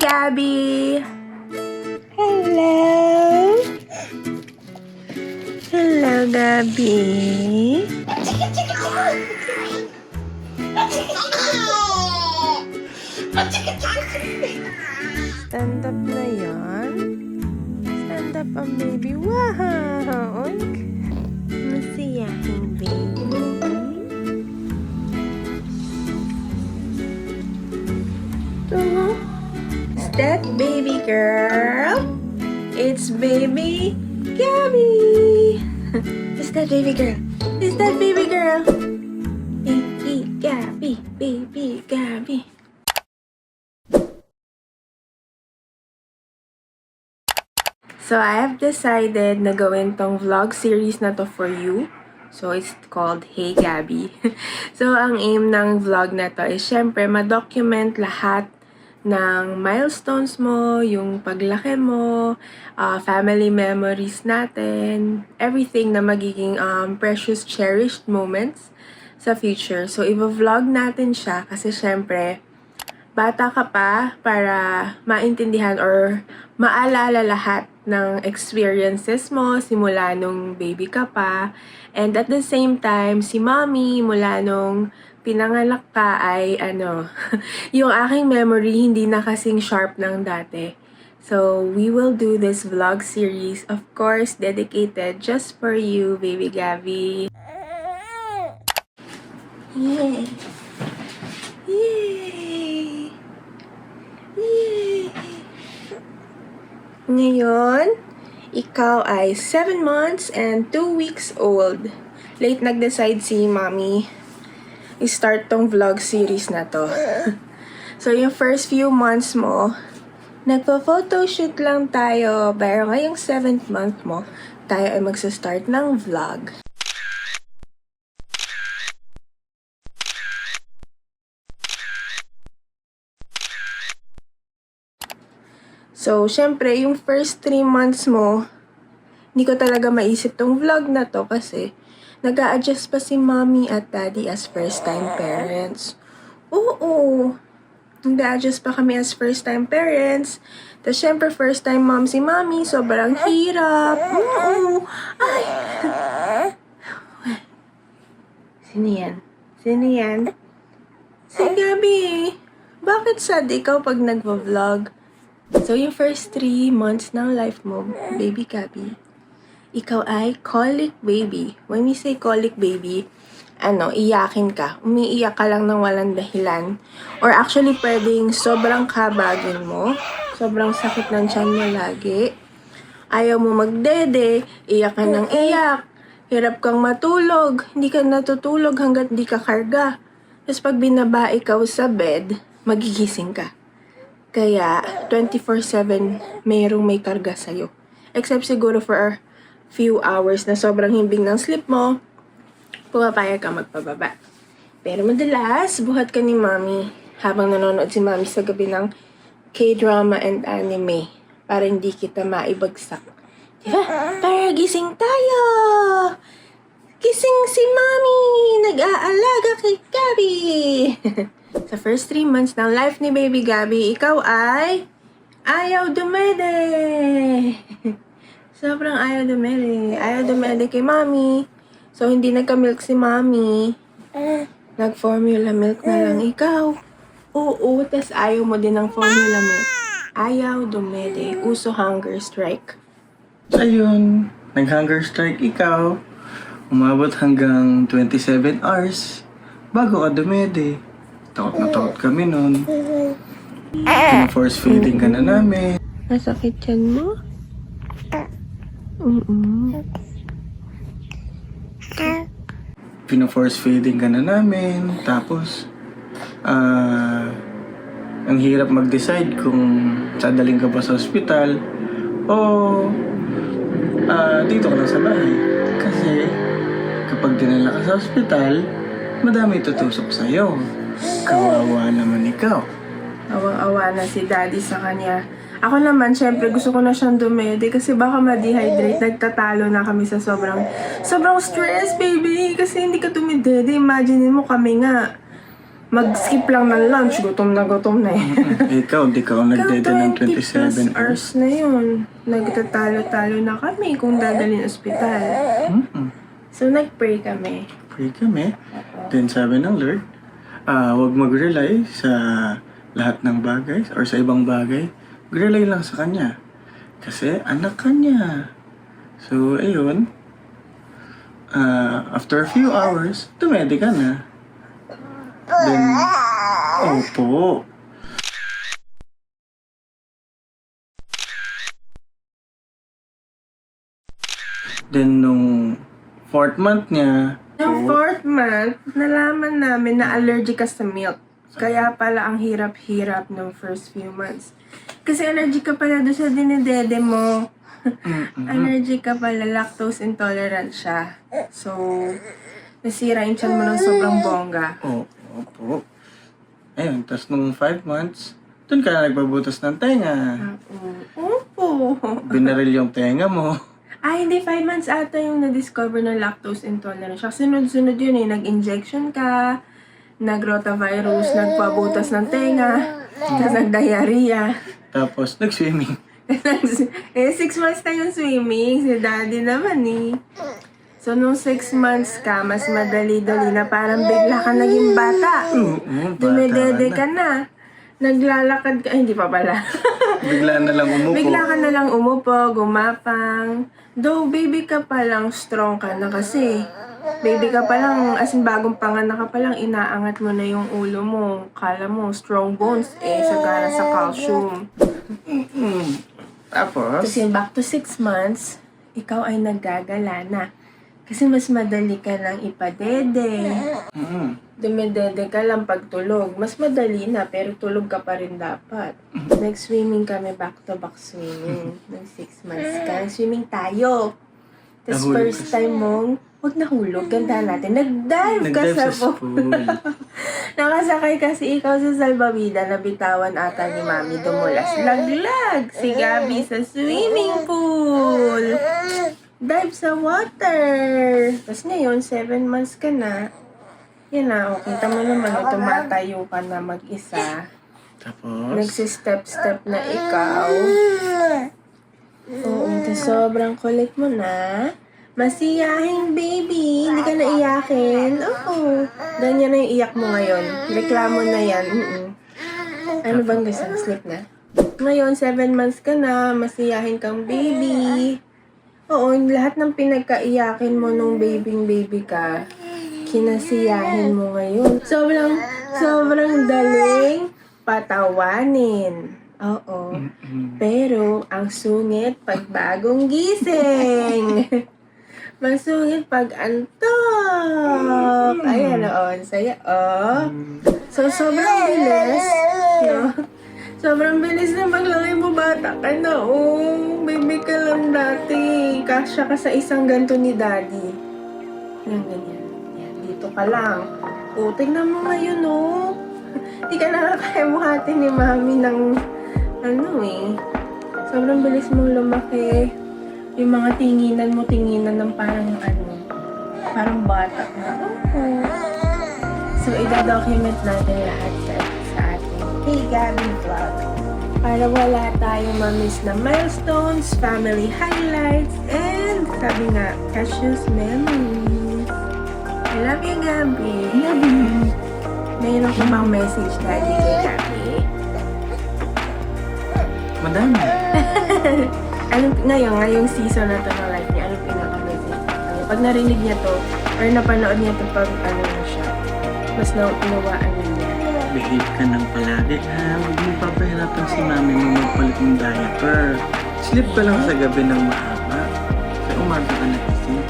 Gabby! Hello! Hello, Gabby! Stand up na yan. Stand up ang baby. Wow! Oink! Masiyahing baby. Is that baby girl? It's baby Gabby! Is that baby girl? Is that baby girl? Baby Gabby, baby Gabby. So I have decided na gawin tong vlog series na to for you. So it's called Hey Gabby. So ang aim ng vlog na to is syempre ma-document lahat ng milestones mo, yung paglaki mo, family memories natin, everything na magiging precious, cherished moments sa future. So, i-vlog natin siya kasi syempre, bata ka pa para maintindihan or maalala lahat ng experiences mo simula nung baby ka pa. And at the same time, si mommy mula nung pinanganak ka ay yung aking memory hindi na kasing sharp ng dati. So, we will do this vlog series, of course, dedicated just for you, baby Gabby. Yay! Yay! Yay! Ngayon, ikaw ay 7 months and 2 weeks old. Late nag-decide si mommy i-start tong vlog series na to. So, yung first few months mo, nagpa-photoshoot lang tayo. Pero ngayong 7th month mo, tayo ay magsa-start ng vlog. So, syempre, yung first 3 months mo, hindi ko talaga maisip tong vlog na to kasi nag-a-adjust pa si mommy at daddy as first-time parents. Oo, nag-a-adjust pa kami as first-time parents. Tapos, syempre, first-time mom si mommy, sobrang hirap. Oo, ay. Sino yan? Sino yan? Si Gabby. Bakit sad ikaw pag nagva-vlog? So, yung first 3 months ng life mo, baby Gabby, ikaw ay colic baby. When we say colic baby, iyakin ka. Umiiyak ka lang ng walang dahilan. Or actually, pwedeng sobrang kabagin mo. Sobrang sakit ng tiyan mo lagi. Ayaw mo magdede, iyak ka ng iyak. Hirap kang matulog. Hindi ka natutulog hanggat di ka karga. Tapos pag binaba ikaw sa bed, magigising ka. Kaya, 24/7, mayroong may karga sa'yo. Except siguro for few hours na sobrang himbing ng sleep mo, pumapayag ka magpababa. Pero madalas, buhat ka ni mommy habang nanonood si mommy sa gabi ng K-drama and anime para hindi kita maibagsak. Diba? Para gising tayo! Gising si mommy! Nag-aalaga kay Gabby! Sa first 3 months ng life ni baby Gabby, ikaw ay ayaw dumede! Sobrang ayaw dumede. Ayaw dumede kay mommy. So, hindi nagka-milk si mommy. Nag-formula milk na lang ikaw. Oo, tas ayaw mo din ng formula milk. Ayaw dumede. Uso hunger strike. Ayun, nag-hunger strike ikaw. Umabot hanggang 27 hours bago ka dumede. Takot na takot kami nun. Pina-force feeding ka na namin. Nasakit yan mo? Pina-force feeding ka na namin. Tapos, ang hirap mag-decide kung sadaling ka pa sa ospital o dito ka lang sa bahay. Kasi, kapag dinala ka sa ospital, madami tutusok sa'yo. Kawawa naman ikaw. Awang-awa na si daddy sa kanya. Ako naman, syempre, gusto ko na siyang dumede kasi baka ma-dehydrate. Nagtatalo na kami sa sobrang stress, baby. Kasi hindi ka dumedede. Imagine mo kami nga. mag-skip lang ng lunch, gutom na eh. Ikaw, di ka ako nagdede ng 20 plus 27 hours na yun. Nagtatalo-talo na kami kung dadalhin ospital. So, nag-pray kami. Pray kami. Then sabi ng Lord, huwag mag-rely sa lahat ng bagay or sa ibang bagay. Mag-rely lang sa Kanya. Kasi anak ka niya. So, ayun. After a few hours, tumedi ka na. Then, opo. Then, nung 4th month niya, Yung 4th month, nalaman namin na allergic ka sa milk. Kaya pala ang hirap-hirap ng first few months. Kasi allergic ka pala doon sa dinedede mo. Allergic ka pala, lactose intolerant siya. So, nasira yung tiyan mo ng sobrang bongga. opo. Ayun, tapos nung 5 months, dun ka na nagpabutas ng tenga. Opo. Binaril yung tenga mo. Hindi, 5 months ata yung na-discover ng lactose intolerant siya. Sunod-sunod yun eh, nag-injection ka, nag-rotavirus, nagpabutas ng tenga, tapos nag-diarrhea. Tapos, nag-swimming. 6 months na yung swimming, si daddy naman eh. So, nung 6 months ka, mas madali-dali na parang bigla ka naging bata. Dumedede ka na. Naglalakad ka, hindi pa pala. Bigla na lang umupo. Bigla ka na lang umupo, gumapang. Though baby ka pa lang, strong ka na kasi. Baby ka pa lang, as in bagong panganak ka pa lang, inaangat mo na yung ulo mo. Kala mo, strong bones, sagana sa calcium. Tapos, Kasi back to 6 months, ikaw ay naggagala na. Kasi mas madali ka lang ipadede. Dumedede ka lang pag tulog. Mas madali na, pero tulog ka pa rin dapat. Nag-swimming kami, back-to-back swimming. Nag 6 months ka. Swimming tayo. Tapos Nahulog first ka time mong, huwag nahulog, ganda natin. Nag-dive ka nag-dive sa sa pool. pool. Nakasakay kasi ikaw sa salbabida, nabitawan ata ni Mami, dumulas. Laglag si Gabi sa swimming pool. Dive sa water. Tapos ngayon, 7 months ka na. Yan na, kita mo naman, tumatayo ka na mag-isa. Tapos, Nagsistep-step na ikaw. Oo, tapos sobrang kulit mo na. Masiyahin, baby. Hindi ka na iyakin. Oo. Ganyan na yung iyak mo ngayon. Reklamo na yan. Ano bang gusto? Sleep na? Ngayon, 7 months ka na. Masiyahin kang baby. Oo, lahat ng pinagkaiyakin mo nung baby ka, kinasiyahin mo ngayon. Sobrang daling patawanin. Oo. Pero, ang sungit pag bagong gising. Masungit pag antok. Ayan, ang saya, So, sobrang bilis, no? Sobrang bilis na maglaki mo, bata ka na, baby ka lang dati. Kasya ka sa isang ganto ni daddy. Yan, ganyan. Yan, dito ka lang. Tingnan mo ngayon, Di ka nakakaya buhati ni mami ng, sobrang bilis mong lumaki. Yung mga tinginan ng parang, parang bata na. So, ida-document natin lahat sa ating Hey Gabby Vlog. Para wala tayong ma-miss na milestones, family highlights, and sabi nga, precious memories. I love you, Gabby. love you. Mayroon ko bang message, Daddy, kay Gabby? Madami. Ngayong season na to ng life niya, anong pinaka-message? Pag narinig niya to, or napanood niya to pag na siya, mas unawaan niya. Behave ka ng palagi, ha? Huwag mo papahirapan si mami mo magpalit ng diaper. Sleep ka lang sa gabi ng mahaba. Sa umaga ka nagising.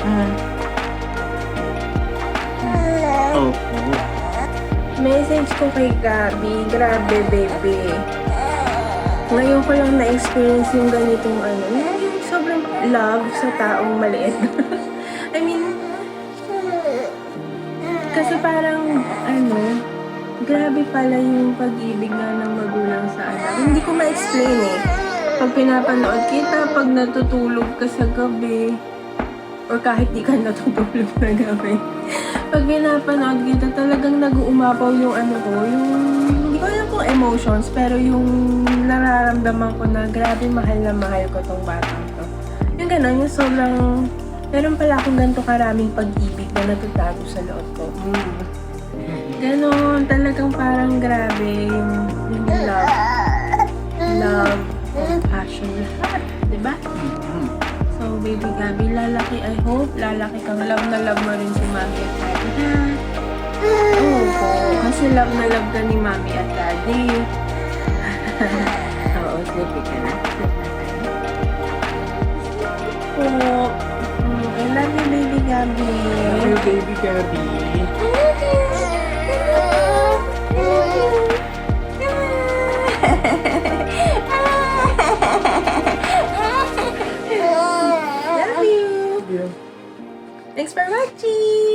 Opo. Message ko kay Gabi, grabe baby. Ngayon ko lang na-experience yung ganitong yung sobrang love sa taong maliit. I mean, kasi parang grabe pala yung pag-ibig nga ng magulang sa anak. Hindi ko ma-explain eh. Pag pinapanood kita, pag natutulog ka sa gabi, or kahit di ka natutulog na gabi. Pag pinapanood kita, talagang nag-uumapaw yung ano ko, yung, hindi ko alam kung emotions, pero yung nararamdaman ko na grabe mahal na mahal ko tong batang to. Yung gano'n, yung sobrang, meron pala akong ganito karaming pag-ibig na natutago sa loob ko. Ganon, talagang parang grabe yung love, compassion, lahat, diba? So, baby Gabby, lalaki, I hope, lalaki kang love na love mo rin si Mami at Daddy, ha? Oo po, kasi love na love ka ni Mami at Daddy. Oo, sleepy ka na. Po. I love you, baby Gabby. Love you, baby Gabby. Love you. Thanks for watching.